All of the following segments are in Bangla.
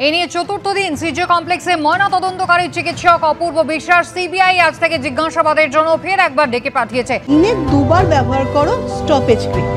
এই নিয়ে চতুর্থ দিন সিজিও কমপ্লেক্সে ময়নাতদন্তকারী চিকিৎসক অপূর্ব বিশ্বাস সিবিআই আজ থেকে জিজ্ঞাসাবাদের জন্য ফের একবার ডেকে পাঠিয়েছে। দিনে দুবার ব্যবহার করো স্টপেজ ক্রিম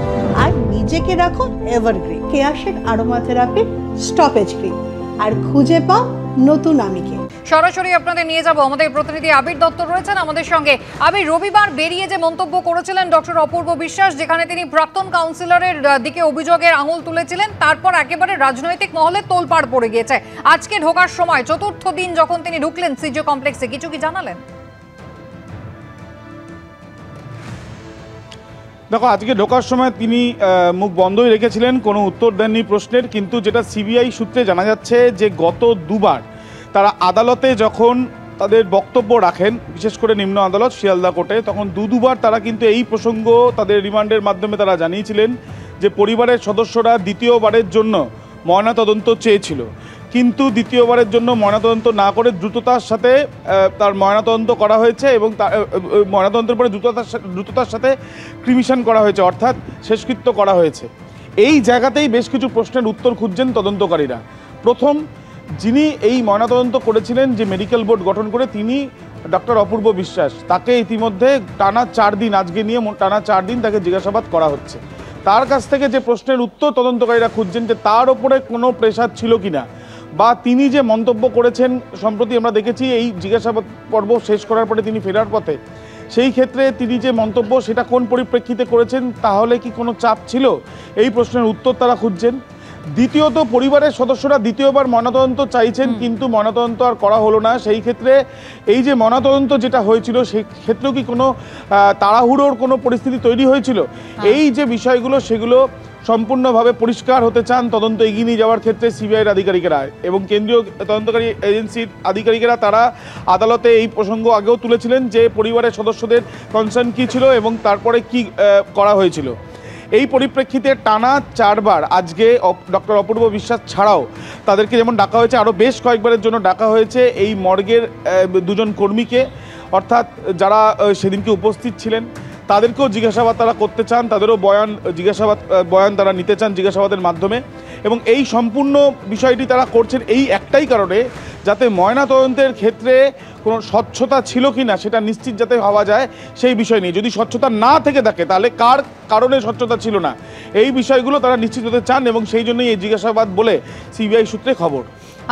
আর নিজেকে রাখো এভারগ্রিন কেয়াশেক আরোমা থেরাপি স্টপেজ ক্রিম আর খুঁজে পাও নতুন আমিকে। সরাসরি আপনাদের নিয়ে যাব, আমাদের প্রতিনিধি আবির দত্ত রয়েছেন আমাদের সঙ্গে। আবির, রবিবার বেরিয়ে যে মন্তব্য করেছিলেন ডক্টর অপূর্ব বিশ্বাস, যেখানে তিনি প্রাক্তন কাউন্সিলরের দিকে অভিযোগের আঙুল তুলেছিলেন, তারপর একেবারে রাজনৈতিক মহলে তোলপাড় পড়ে গিয়েছে। আজকে ঢোকার সময় চতুর্থ দিন যখন তিনি ঢুকলেন সিজিও কমপ্লেক্সে, কিছু কি জানালেন? দেখো, আজকে ঢোকার সময় তিনি মুখ বন্ধই রেখেছিলেন, কোনো উত্তর দেননি প্রশ্নের। কিন্তু যেটা সিবিআই সূত্রে জানা যাচ্ছে যে গত দুবার তারা আদালতে যখন তাদের বক্তব্য রাখেন, বিশেষ করে নিম্ন আদালত শিয়ালদা কোর্টে, তখন দুবার তারা কিন্তু এই প্রসঙ্গ তাদের রিমান্ডের মাধ্যমে তারা জানিয়েছিলেন যে পরিবারের সদস্যরা দ্বিতীয়বারের জন্য ময়নাতদন্ত চেয়েছিল, কিন্তু দ্বিতীয়বারের জন্য ময়নাতদন্ত না করে দ্রুততার সাথে তার ময়নাতদন্ত করা হয়েছে এবং ময়নাতদন্তের পরে দ্রুততার সাথে ক্রিমিশন করা হয়েছে, অর্থাৎ শেষকৃত্য করা হয়েছে। এই জায়গাতেই বেশ কিছু প্রশ্নের উত্তর খুঁজছেন তদন্তকারীরা। প্রথম, যিনি এই ময়নাতদন্ত করেছিলেন, যে মেডিকেল বোর্ড গঠন করে, তিনি ডক্টর অপূর্ব বিশ্বাস। তাকে ইতিমধ্যে টানা 4 দিন, আজকে নিয়ে টানা 4 দিন তাকে জিজ্ঞাসাবাদ করা হচ্ছে। তার কাছ থেকে যে প্রশ্নের উত্তর তদন্তকারীরা খুঁজছেন যে তার ওপরে কোনো প্রেশার ছিল কিনা, বা তিনি যে মন্তব্য করেছেন, সম্প্রতি আমরা দেখেছি এই জিজ্ঞাসাবাদ পর্ব শেষ করার পরে তিনি ফেরার পথে, সেই ক্ষেত্রে তিনি যে মন্তব্য সেটা কোন পরিপ্রেক্ষিতে করেছেন, তাহলে কি কোনো চাপ ছিল, এই প্রশ্নের উত্তর তারা খুঁজছেন। দ্বিতীয়ত, পরিবারের সদস্যরা দ্বিতীয়বার ময়নাতদন্ত চাইছেন, কিন্তু ময়নাতদন্ত আর করা হলো না। সেই ক্ষেত্রে এই যে ময়নাতদন্ত যেটা হয়েছিল, সেই ক্ষেত্রেও কি কোনো তাড়াহুড়োর কোনো পরিস্থিতি তৈরি হয়েছিল, এই যে বিষয়গুলো, সেগুলো সম্পূর্ণভাবে পরিষ্কার হতে চান তদন্ত এগিয়ে নিয়ে যাওয়ার ক্ষেত্রে সিবিআইয়ের আধিকারিকেরা এবং কেন্দ্রীয় তদন্তকারী এজেন্সির আধিকারিকেরা। তারা আদালতে এই প্রসঙ্গ আগেও তুলেছিলেন যে পরিবারের সদস্যদের কনসার্ন কী ছিল এবং তারপরে কি করা হয়েছিল। এই পরিপ্রেক্ষিতে টানা 4 বার আজকে ডক্টর অপূর্ব বিশ্বাস ছাড়াও তাদেরকে যেমন ডাকা হয়েছে, আরও বেশ কয়েকবারের জন্য ডাকা হয়েছে এই মর্গের 2 জন কর্মীকে, অর্থাৎ যারা সেদিনকে উপস্থিত ছিলেন, তাদেরকেও জিজ্ঞাসাবাদ তারা করতে চান, তাদেরও বয়ান তারা নিতে চান জিজ্ঞাসাবাদের মাধ্যমে। এবং এই সম্পূর্ণ বিষয়টি তারা করছেন এই একটাই কারণে, যাতে ময়নাতদন্তের ক্ষেত্রে কোনো স্বচ্ছতা ছিল কি না সেটা নিশ্চিত যাতে হওয়া যায় সেই বিষয় নিয়ে। যদি স্বচ্ছতা না থেকে থাকে, তাহলে কার কারণে স্বচ্ছতা ছিল না, এই বিষয়গুলো তারা নিশ্চিত হতে চান এবং সেই জন্যই এই জিজ্ঞাসাবাদ বলে সিবিআই সূত্রে খবর।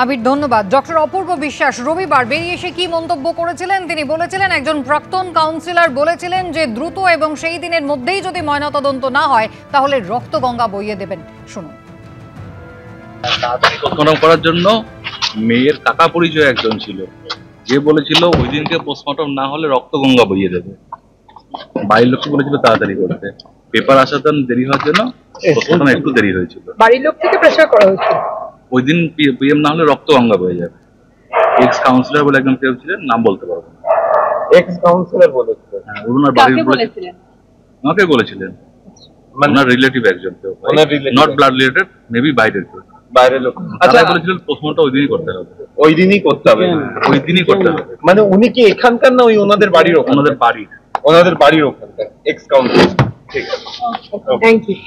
আবির, ধন্যবাদ। ডক্টর অপূর্ব বিশ্বাস রবিবার বেরিয়ে এসে কি মন্তব্য করেছিলেন? তিনি বলেছিলেন, একজন প্রাক্তন কাউন্সিলর বলেছিলেন যে দ্রুত এবং সেই দিনের মধ্যেই যদি ময়নাতদন্ত না হয় তাহলে রক্তগঙ্গা বইয়ে দেবেন। শুনুন। পোস্টমর্টম করার জন্য মেয়ের কাকা পরিচয় একজন ছিল, যে বলেছিল ওই দিনকে পোস্টমর্টম না হলে রক্তগঙ্গা বইয়ে দেবে। বাড়ির লোককে বলেছিল তাড়াতাড়ি করতে, পেপার আসার জন্য দেরি হওয়ার জন্য পোস্টমর্টম একটু দেরি হয়েছিল। বাড়ির লোক থেকে প্রেসার করা হয়েছিল ওই দিন পিএম না হলে রক্তগঙ্গা বয়ে যাবে। এক্স কাউন্সিলর বলে একজন কেউ ছিলেন, নাম বলতে পারবো না। এক্স কাউন্সিলর বলেছিল? হ্যাঁ, ওনার বাড়ির বলেছিলেন, আমাকে বলেছিলেন, ওনার রিলেটিভ একজন কেউ, নট ব্লাড রিলেটেড, মেবি বাইরের কেউ, বাইরের লোক। আচ্ছা, বলেছিলেন পোস্টমর্টম ওই দিনই করতে হবে, ওই দিনই করতে হবে, ওই দিনই করতে হবে। মানে উনি কি এখানকার না ওই ওনাদের বাড়ির? ওনাদের বাড়ির ওখানকার এক্স কাউন্সিলর। ঠিক আছে, থ্যাংক ইউ।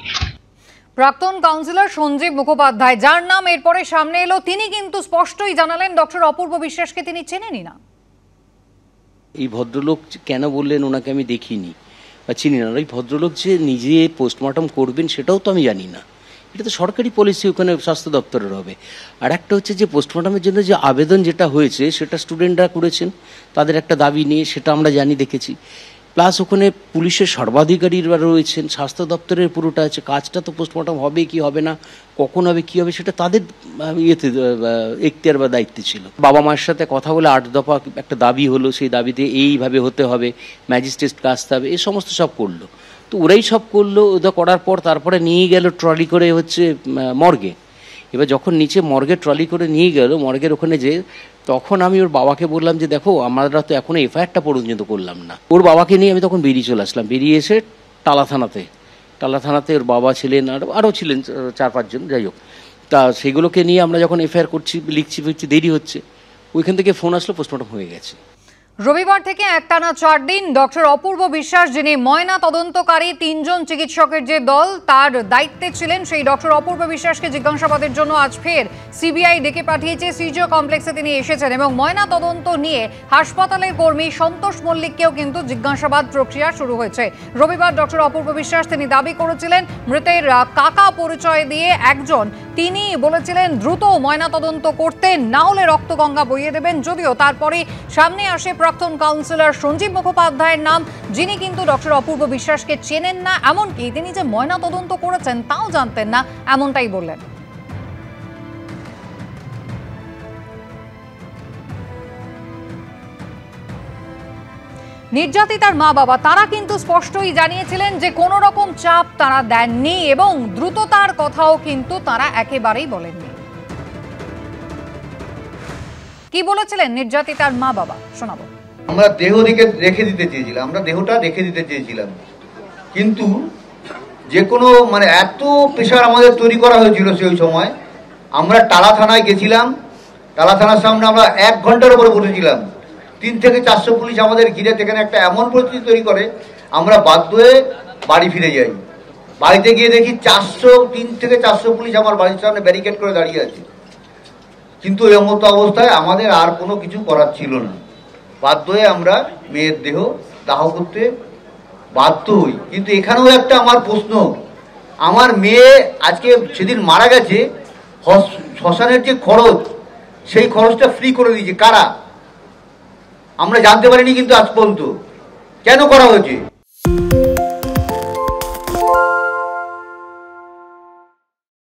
প্রাক্তন কাউন্সিলর সঞ্জীব মুখোপাধ্যায়, যার নাম এরপরে সামনে এলো, তিনি কিন্তু স্পষ্টই জানালেন ডক্টর অপূর্ব বিশ্বাসকে তিনি চেনেনই না। এই ভদ্রলোক কেন বললেন ওনাকে আমি দেখিনি বা চিনি না, এই ভদ্রলোক যে নিজে পোস্টমর্টম করবেন সেটাও তো আমি জানি না। এটা তো সরকারি পলিসি, ওখানে স্বাস্থ্য দপ্তরের হবে। আর একটা হচ্ছে যে পোস্টমর্টমের জন্য যে আবেদন যেটা হয়েছে সেটা স্টুডেন্টরা করেছেন, তাদের একটা দাবি নিয়ে, সেটা আমরা জানি, দেখেছি। প্লাস ওখানে পুলিশের সর্বাধিকারীরা রয়েছেন, স্বাস্থ্য দপ্তরের পুরোটা আছে। কাজটা তো পোস্টমর্টম হবে কি হবে না, কখন হবে কি হবে, সেটা তাদের ইয়েতে এখতিয়ার বা দায়িত্বে ছিল। বাবা মায়ের সাথে কথা বলে 8 দফা একটা দাবি হলো, সেই দাবিতে এইভাবে হতে হবে, ম্যাজিস্ট্রেটকে আসতে হবে, এই সমস্ত সব করলো। তো ওরাই সব করলো, ওটা করার পর তারপরে নিয়ে গেল ট্রলি করে হচ্ছে মর্গে। এবার যখন নিচে মর্গে ট্রলি করে নিয়ে গেল, মর্গের ওখানে যে, তখন আমি ওর বাবাকে বললাম যে দেখো, আমরা তো এখনো এফআইআরটা পর্যন্ত করলাম না। ওর বাবাকে নিয়ে আমি তখন বেরিয়ে চলে আসলাম। বেরিয়ে এসে টালা থানাতে ওর বাবা ছিলেন, আরও ছিলেন 4-5 জন, যাই হোক। তা সেগুলোকে নিয়ে আমরা যখন এফআইআর করছি, লিখছি, দেরি হচ্ছে, ওইখান থেকে ফোন আসলো পোস্টমর্টম হয়ে গেছে। রবিবার থেকে একটানা 4 দিন ডক্টর অপূর্ব বিশ্বাস, যিনি ময়না তদন্তকারী 3 জন চিকিৎসকের যে দল তার দায়িত্বে ছিলেন, সেই ডক্টর অপূর্ব বিশ্বাসকে জিজ্ঞাসাবাদের জন্য আজ ফের সিবিআই ডেকে পাঠিয়েছে। সিজিও কমপ্লেক্সে তিনি এসেছেন এবং ময়না তদন্ত নিয়ে হাসপাতালের কর্মী সন্তোষ মল্লিককেও কিন্তু জিজ্ঞাসাবাদ প্রক্রিয়া শুরু হয়েছে। রবিবার ডক্টর অপূর্ব বিশ্বাস তিনি দাবি করেছিলেন মৃতের কাকা পরিচয় দিয়ে একজন, তিনি বলেছিলেন দ্রুত ময়না তদন্ত করতে, না হলে রক্তগঙ্গা বইয়ে দেবেন। যদিও তারপরে সামনে আসে প্রাক্তন কাউন্সিলর সঞ্জীব মুখোপাধ্যায়ের নাম, যিনি কিন্তু ডক্টর অপূর্ব বিশ্বাসকে চেনেন না, এমনকি তিনি যে ময়না তদন্ত করেছেন তাও জানতেন না, এমনটাই বললেন। নির্যাতিতার মা বাবা তারা কিন্তু স্পষ্টই জানিয়েছিলেন যে কোনো রকম চাপ তারা দেননি এবং দ্রুততার কথাও কিন্তু তারা একেবারেই বলেননি। কি বলেছিলেন নির্যাতিতার মা বাবা, শোনাবো। আমরা রেখে দিতে চেয়েছিলাম, আমরা দেহটা রেখে দিতে চেয়েছিলাম, কিন্তু যে কোনো এত প্রেশার আমাদের তৈরি করা হয়েছিল সেই সময়। আমরা টালা থানায় গেছিলাম, টালা থানার সামনে আমরা 1 ঘন্টার উপরে বসেছিলাম। 3 থেকে 400 পুলিশ আমাদের ঘিরে সেখানে একটা এমন পরিস্থিতি তৈরি করে আমরা বাধ্য হয়ে বাড়ি ফিরে যাই। বাড়িতে গিয়ে দেখি 3 থেকে 400 পুলিশ আমার বাড়ির সামনে ব্যারিকেড করে দাঁড়িয়ে আছে। কিন্তু এই মতো অবস্থায় আমাদের আর কোনো কিছু করার ছিল না, বাধ্য হয়ে আমরা মেয়ের দেহ দাহ করতে বাধ্য হই। কিন্তু এখানেও একটা আমার প্রশ্ন, আমার মেয়ে আজকে সেদিন মারা গেছে, শ্মশানের যে খরচ, সেই খরচটা ফ্রি করে দিয়েছে কারা? আমরা জানতে পারিনি কিন্তু আজ পর্যন্ত কেন করা হয়েছে।